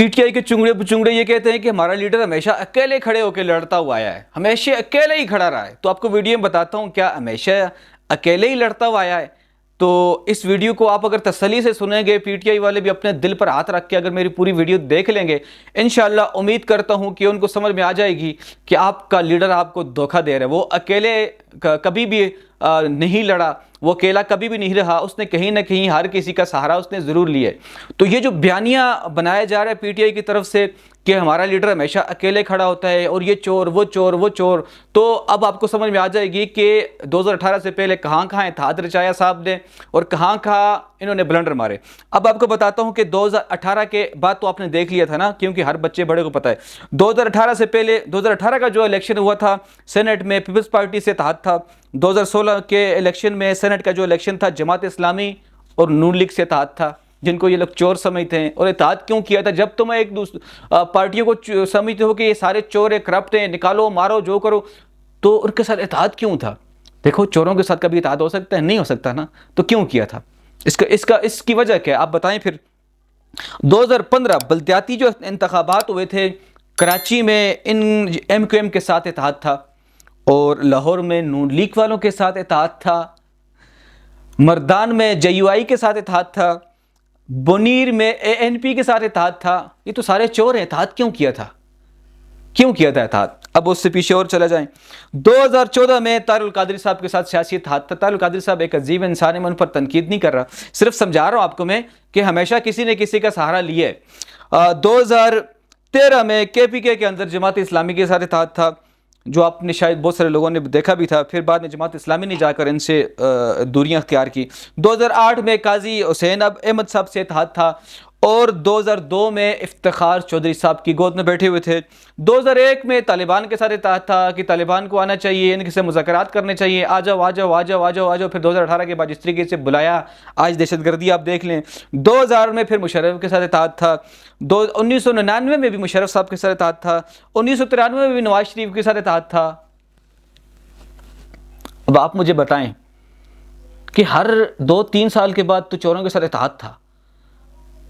P T I کے چنگڑے پچنگڑے یہ کہتے ہیں کہ ہمارا لیڈر ہمیشہ اکیلے کھڑے ہو کے لڑتا ہوا آیا ہے، ہمیشہ اکیلے ہی کھڑا رہا ہے۔ تو آپ کو ویڈیو میں بتاتا ہوں کیا ہمیشہ اکیلے ہی لڑتا ہوا آیا ہے؟ تو اس ویڈیو کو آپ اگر تسلی سے سنیں گے، پی ٹی آئی والے بھی اپنے دل پر ہاتھ رکھ کے اگر میری پوری ویڈیو دیکھ لیں گے، انشاءاللہ امید کرتا ہوں کہ ان کو سمجھ میں آ جائے گی کہ آپ کا لیڈر آپ کو دھوکہ دے رہا ہے۔ وہ اکیلے کبھی بھی نہیں لڑا، وہ اکیلا کبھی بھی نہیں رہا، اس نے کہیں نہ کہیں ہر کسی کا سہارا اس نے ضرور لیا ہے۔ تو یہ جو بیانیہ بنایا جا رہا ہے پی ٹی آئی کی طرف سے کہ ہمارا لیڈر ہمیشہ اکیلے کھڑا ہوتا ہے اور یہ چور وہ چور وہ چور، تو اب آپ کو سمجھ میں آ جائے گی کہ 2018 سے پہلے کہاں کہاں اتحاد رچایا صاحب نے اور کہاں کہاں انہوں نے بلنڈر مارے۔ اب آپ کو بتاتا ہوں کہ 2018 کے بعد تو آپ نے دیکھ لیا تھا نا، کیونکہ ہر بچے بڑے کو پتہ ہے 2018 سے پہلے 2018 کا جو الیکشن ہوا تھا سینٹ میں پیپلز پارٹی سے اتحاد تھا، 2016 کے الیکشن میں سینٹ کا جو الیکشن تھا جماعت اسلامی اور نون لیگ سے اتحاد تھا، جن کو یہ لوگ چور سمجھتے ہیں۔ اور اتحاد کیوں کیا تھا؟ جب تم ایک پارٹیوں کو سمجھتے ہو کہ یہ سارے چور ہیں، کرپٹ ہیں، نکالو مارو جو کرو، تو ان کے ساتھ اتحاد کیوں تھا؟ دیکھو چوروں کے ساتھ کبھی اتحاد ہو سکتا ہے؟ نہیں ہو سکتا نا، تو کیوں کیا تھا؟ اس کی وجہ کیا ہے آپ بتائیں پھر۔ 2015 بلدیاتی جو انتخابات ہوئے تھے، کراچی میں ایم کیو ایم کے ساتھ اتحاد تھا، اور لاہور میں نون لیگ والوں کے ساتھ اتحاد تھا، مردان میں جے یو آئی کے ساتھ اتحاد تھا، بونیر میں اے این پی کے ساتھ اتحاد تھا۔ یہ تو سارے چور ہیں، اتحاد کیوں کیا تھا؟ کیوں کیا تھا اتحاد؟ اب اس سے پیچھے اور چلا جائیں، 2014 میں طاہر القادری صاحب کے ساتھ سیاسی اتحاد تھا۔ طاہر القادری صاحب ایک عظیم انسان ہے، میں ان پر تنقید نہیں کر رہا، صرف سمجھا رہا ہوں آپ کو میں کہ ہمیشہ کسی نے کسی کا سہارا لیا ہے۔ 2013 میں کے پی کے اندر جماعت اسلامی کے ساتھ اتحاد تھا، جو آپ نے شاید بہت سارے لوگوں نے دیکھا بھی تھا، پھر بعد میں جماعت اسلامی نے جا کر ان سے دوریاں اختیار کی۔ 2008 میں قاضی حسین احمد صاحب سے اتحاد تھا، اور 2002 میں افتخار چودھری صاحب کی گود میں بیٹھے ہوئے تھے۔ 2001 میں طالبان کے ساتھ اتحاد تھا کہ طالبان کو آنا چاہیے، ان سے مذاکرات کرنے چاہیے، آ جاؤ آ جاؤ آ جاؤ آ جاؤ آ جاؤ۔ پھر 2018 کے بعد جس طریقے سے بلایا، آج دہشت گردی آپ دیکھ لیں۔ 2000 میں پھر مشرف کے ساتھ اتحاد تھا، 1999 میں بھی مشرف صاحب کے ساتھ اتحاد تھا، 1993 میں بھی نواز شریف کے ساتھ اتحاد تھا۔ اب آپ مجھے بتائیں کہ ہر 2-3 سال کے بعد تو چوروں کے ساتھ اتحاد تھا،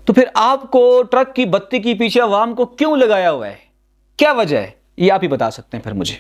تو پھر آپ کو ٹرک کی بتی کے پیچھے عوام کو کیوں لگایا ہوا ہے؟ کیا وجہ ہے؟ یہ آپ ہی بتا سکتے ہیں پھر مجھے۔